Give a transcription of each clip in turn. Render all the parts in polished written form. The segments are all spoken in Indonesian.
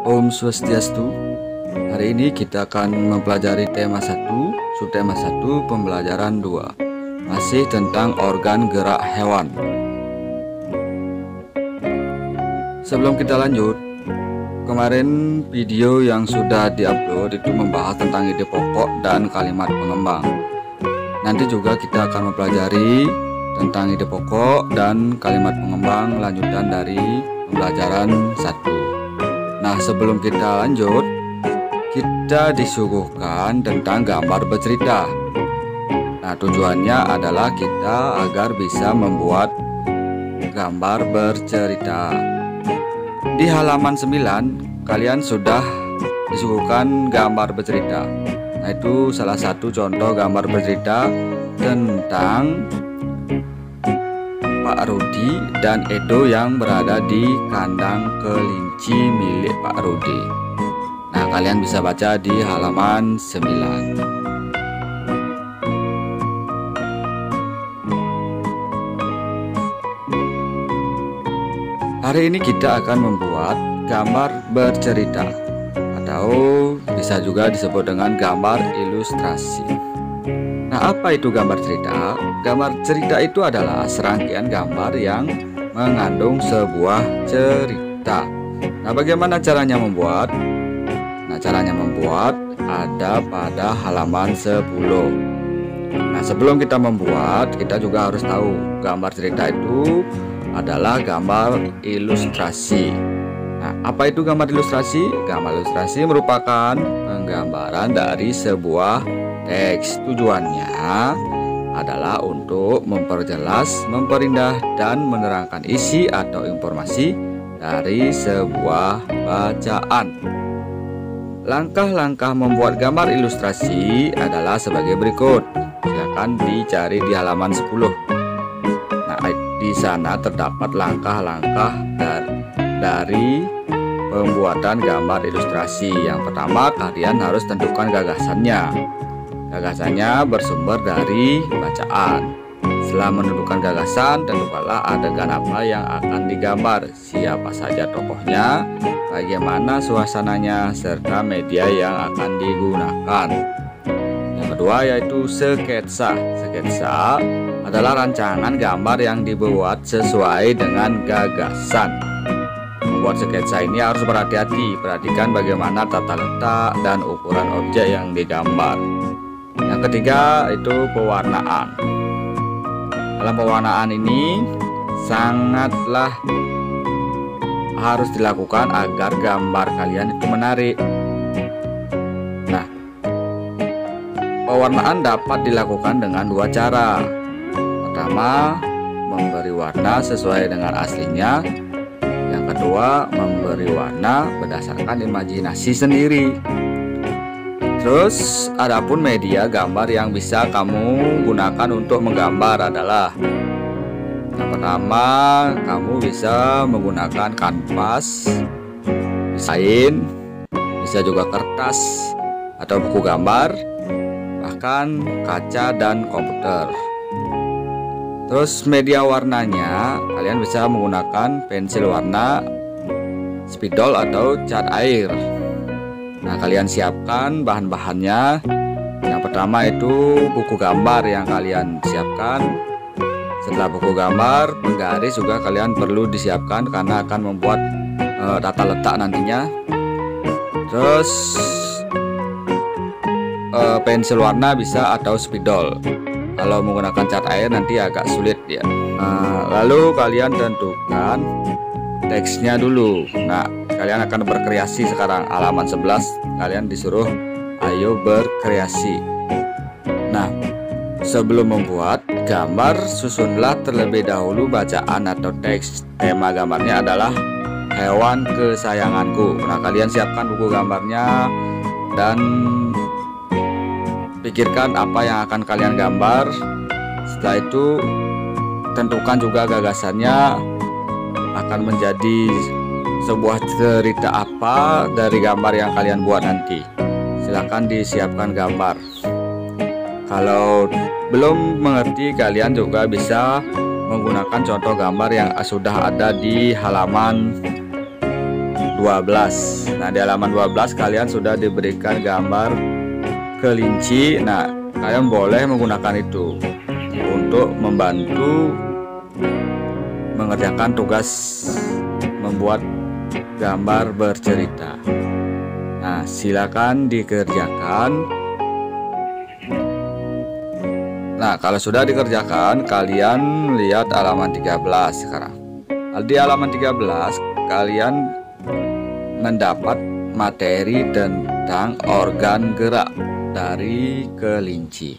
Om Swastiastu. Hari ini kita akan mempelajari tema 1, subtema 1, pembelajaran 2. Masih tentang organ gerak hewan. Sebelum kita lanjut, kemarin video yang sudah diupload itu membahas tentang ide pokok dan kalimat pengembang. Nanti juga kita akan mempelajari tentang ide pokok dan kalimat pengembang lanjutan dari pembelajaran 1. Nah, sebelum kita lanjut, kita disuguhkan tentang gambar bercerita. Nah, tujuannya adalah kita agar bisa membuat gambar bercerita. Di halaman 9, kalian sudah disuguhkan gambar bercerita. Nah, itu salah satu contoh gambar bercerita tentang Pak Rudi dan Edo yang berada di kandang kelinci milik Pak Rudi. Nah, kalian bisa baca di halaman 9. Hari ini kita akan membuat gambar bercerita, atau bisa juga disebut dengan gambar ilustrasi. Nah, apa itu gambar cerita? Gambar cerita itu adalah serangkaian gambar yang mengandung sebuah cerita. Nah, bagaimana caranya membuat? Nah, caranya membuat ada pada halaman 10. Nah, sebelum kita membuat, kita juga harus tahu gambar cerita itu adalah gambar ilustrasi. Nah, apa itu gambar ilustrasi? Gambar ilustrasi merupakan penggambaran dari sebuah teks. Tujuannya adalah untuk memperjelas, memperindah, dan menerangkan isi atau informasi dari sebuah bacaan. Langkah-langkah membuat gambar ilustrasi adalah sebagai berikut. Silakan dicari di halaman 10. Nah, di sana terdapat langkah-langkah dari pembuatan gambar ilustrasi. Yang pertama, kalian harus tentukan gagasannya. Gagasannya bersumber dari bacaan. Setelah menentukan gagasan, tentukanlah adegan apa yang akan digambar, siapa saja tokohnya, bagaimana suasananya, serta media yang akan digunakan. Yang kedua yaitu sketsa. Sketsa adalah rancangan gambar yang dibuat sesuai dengan gagasan. Membuat sketsa ini harus berhati-hati, perhatikan bagaimana tata letak dan ukuran objek yang digambar. Yang ketiga itu pewarnaan. Dalam pewarnaan ini sangatlah harus dilakukan agar gambar kalian itu menarik. Nah, pewarnaan dapat dilakukan dengan dua cara. Pertama, memberi warna sesuai dengan aslinya. Yang kedua, memberi warna berdasarkan imajinasi sendiri. Terus, adapun media gambar yang bisa kamu gunakan untuk menggambar adalah: yang pertama, kamu bisa menggunakan kanvas, desain, bisa juga kertas atau buku gambar, bahkan kaca dan komputer. Terus media warnanya, kalian bisa menggunakan pensil warna, spidol atau cat air. Nah, kalian siapkan bahan-bahannya. Yang pertama itu buku gambar yang kalian siapkan. Setelah buku gambar, penggaris juga kalian perlu disiapkan karena akan membuat tata letak nantinya. Terus pensil warna bisa atau spidol. Kalau menggunakan cat air nanti agak sulit ya. Lalu kalian tentukan teksnya dulu. Nah, kalian akan berkreasi sekarang. Halaman 11 kalian disuruh ayo berkreasi. Nah, sebelum membuat gambar, susunlah terlebih dahulu bacaan atau teks. Tema gambarnya adalah hewan kesayanganku. Nah, kalian siapkan buku gambarnya dan pikirkan apa yang akan kalian gambar. Setelah itu tentukan juga gagasannya akan menjadi sebuah cerita apa dari gambar yang kalian buat nanti. Silahkan disiapkan gambar. Kalau belum mengerti, kalian juga bisa menggunakan contoh gambar yang sudah ada di halaman 12. Nah, di halaman 12 kalian sudah diberikan gambar kelinci. Nah, kalian boleh menggunakan itu untuk membantu mengerjakan tugas membuat gambar bercerita. Nah, silakan dikerjakan. Nah, kalau sudah dikerjakan, kalian lihat halaman 13 sekarang. Di halaman 13 kalian mendapat materi tentang organ gerak dari kelinci.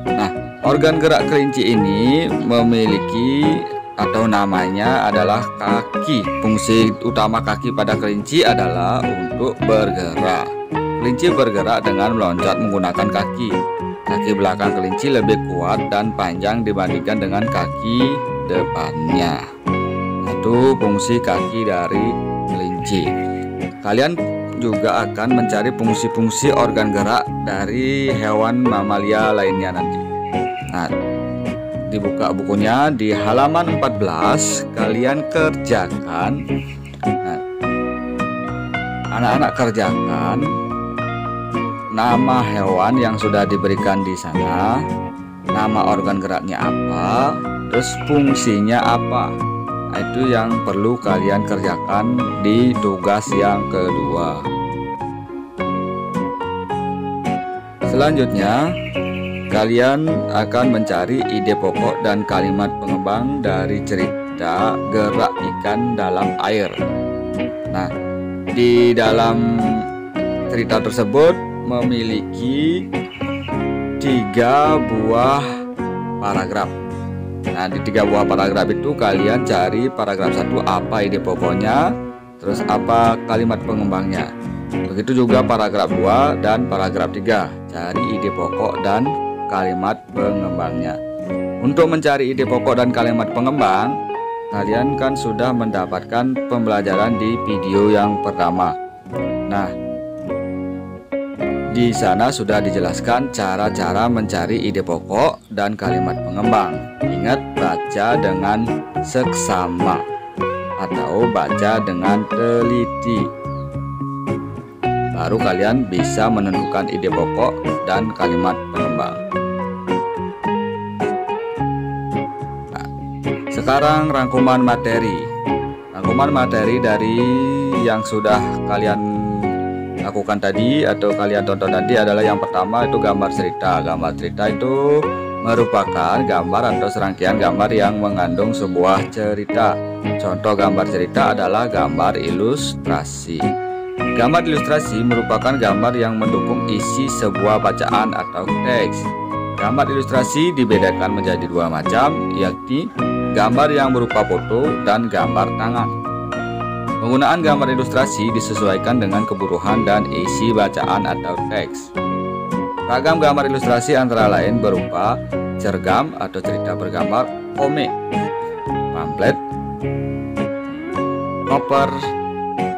Nah, organ gerak kelinci ini memiliki atau namanya adalah kaki. Fungsi utama kaki pada kelinci adalah untuk bergerak. Kelinci bergerak dengan meloncat menggunakan kaki. Kaki belakang kelinci lebih kuat dan panjang dibandingkan dengan kaki depannya. Itu fungsi kaki dari kelinci. Kalian juga akan mencari fungsi-fungsi organ gerak dari hewan mamalia lainnya nanti. Nah, dibuka bukunya di halaman 14, kalian kerjakan. Nah, anak-anak kerjakan nama hewan yang sudah diberikan di sana, nama organ geraknya apa, terus fungsinya apa. Nah, itu yang perlu kalian kerjakan di tugas yang kedua. Selanjutnya, kalian akan mencari ide pokok dan kalimat pengembang dari cerita gerak ikan dalam air. Nah, di dalam cerita tersebut memiliki 3 buah paragraf. Nah, di 3 buah paragraf itu kalian cari paragraf 1 apa ide pokoknya, terus apa kalimat pengembangnya. Begitu juga paragraf 2 dan paragraf 3, cari ide pokok dan kalimat pengembangnya. Untuk mencari ide pokok dan kalimat pengembang, kalian kan sudah mendapatkan pembelajaran di video yang pertama. Nah, di sana sudah dijelaskan cara-cara mencari ide pokok dan kalimat pengembang. Ingat, baca dengan seksama atau baca dengan teliti. Baru kalian bisa menentukan ide pokok dan kalimat pengembang. Nah, sekarang rangkuman materi. Rangkuman materi dari yang sudah kalian lakukan tadi atau kalian tonton tadi adalah yang pertama itu gambar cerita. Gambar cerita itu merupakan gambar atau serangkaian gambar yang mengandung sebuah cerita. Contoh gambar cerita adalah gambar ilustrasi. Gambar ilustrasi merupakan gambar yang mendukung isi sebuah bacaan atau teks. Gambar ilustrasi dibedakan menjadi 2 macam, yakni gambar yang berupa foto dan gambar tangan. Penggunaan gambar ilustrasi disesuaikan dengan kebutuhan dan isi bacaan atau teks. Ragam gambar ilustrasi antara lain berupa cergam atau cerita bergambar, komik, pamflet, koper,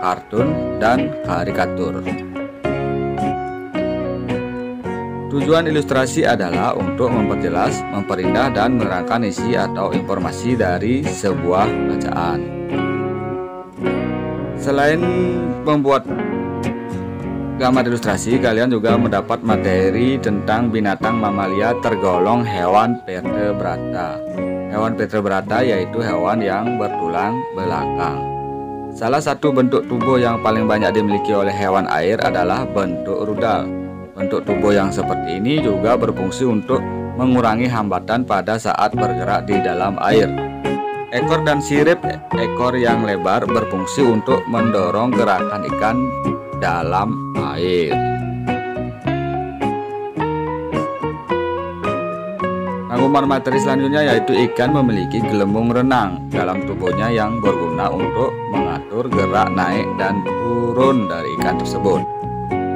kartun, dan karikatur. Tujuan ilustrasi adalah untuk memperjelas, memperindah, dan menerangkan isi atau informasi dari sebuah bacaan. Selain membuat gambar ilustrasi, kalian juga mendapat materi tentang binatang mamalia tergolong hewan vertebrata. Hewan vertebrata yaitu hewan yang bertulang belakang. Salah satu bentuk tubuh yang paling banyak dimiliki oleh hewan air adalah bentuk rudal. Bentuk tubuh yang seperti ini juga berfungsi untuk mengurangi hambatan pada saat bergerak di dalam air. Ekor dan sirip ekor yang lebar berfungsi untuk mendorong gerakan ikan dalam air. Rangkuman materi selanjutnya yaitu ikan memiliki gelembung renang dalam tubuhnya yang berguna untuk mengatur gerak naik dan turun dari ikan tersebut.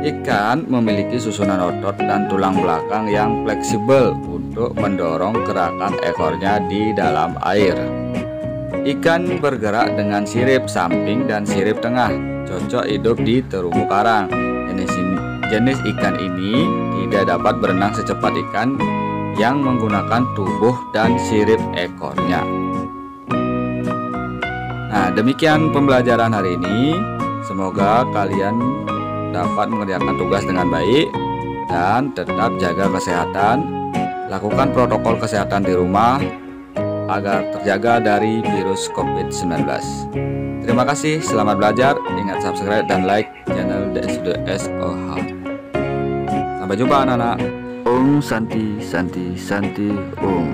Ikan memiliki susunan otot dan tulang belakang yang fleksibel untuk mendorong gerakan ekornya di dalam air. Ikan bergerak dengan sirip samping dan sirip tengah, cocok hidup di terumbu karang. Jenis ikan ini tidak dapat berenang secepat ikan yang menggunakan tubuh dan sirip ekornya. Nah, demikian pembelajaran hari ini. Semoga kalian dapat mengerjakan tugas dengan baik dan tetap jaga kesehatan. Lakukan protokol kesehatan di rumah agar terjaga dari virus COVID-19. Terima kasih, selamat belajar. Ingat subscribe dan like channel DSUD-SOH. Sampai jumpa anak-anak. Om Santi Santi Santi Om.